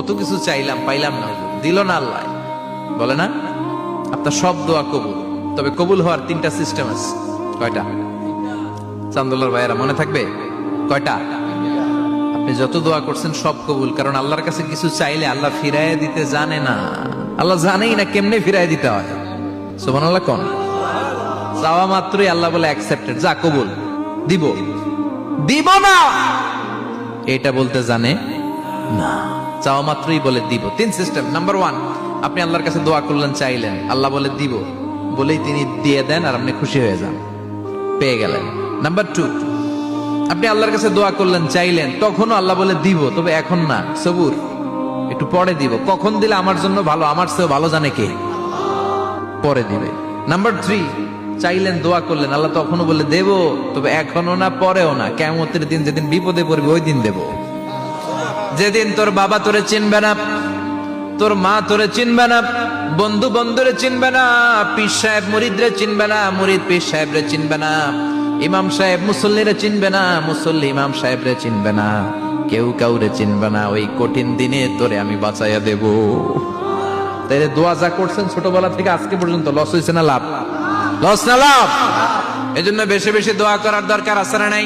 কত কিছু চাইলাম, পাইলাম না, দিল না আল্লাহ। বলে না আপনার সব দোয়া কবুল, তবে কবুল হওয়ার 3টা সিস্টেম আছে। কয়টা? চান্দুল্লার ভাইয়েরা মনে থাকবে কয়টা? আপনি যত দোয়া করছেন সব কবুল, কারণ আল্লাহর কাছে কিছু চাইলে আল্লাহ ফিরাইয়া দিতে জানে না। আল্লাহ জানেই না কেমনে ফিরাইয়া দিতে হয়। সুবহানাল্লাহ কোন? চাওয়া মাত্রই আল্লাহ বলে অ্যাকসেপ্টেড, যা কবুল, দিব দিব না এটা বলতে জানে না, চাওয়া মাত্রই বলে দিব। 3 সিস্টেম। নাম্বার 1, আপনি আল্লাহর কাছে দোয়া করলেন, চাইলেন, আল্লাহ বলে দিব, বলেই তিনি দিয়ে দেন আর আপনি খুশি হয়ে যান, পেয়ে গেলেন। নাম্বার 2, আপনি আল্লাহর কাছে দোয়া করলেন, চাইলেন, তখনও আল্লাহ বলে দিব, তবে এখন না, সবুর, একটু পরে দিব। কখন দিলে আমার জন্য ভালো, আমার চেয়েও ভালো জানে কে, পরে দিবে। নাম্বার 3, চাইলেন, দোয়া করলেন, আল্লাহ তখনও বলে দেব, তবে এখনো না, পরেও না, কিয়ামতের দিন যেদিন বিপদে পড়বে ওই দিন দেব। যেদিন তোর বাবা তোরে চিনবে না, তোর মা তোরে চিনবে না, বন্ধু বন্ধুরে চিনবে না, পীর সাহেব মুরিদরে চিনবে না, মুরিদ পীর সাহেবরে চিনবে না, ইমাম সাহেব মুসল্লিরে চিনবে না, মুসল্লি ইমাম সাহেবরে চিনবে না, কেউ কাউরে চিনবে না। ওই কঠিন দিনে তোরে আমি বাঁচাইয়া দেব। তাইলে দোয়া যা করছেন ছোটবেলা থেকে আজকে পর্যন্ত, লস হয়েছে না লাভ? লস না লাভ? এজন্য বেশি বেশি দোয়া করার দরকার আছে না নাই?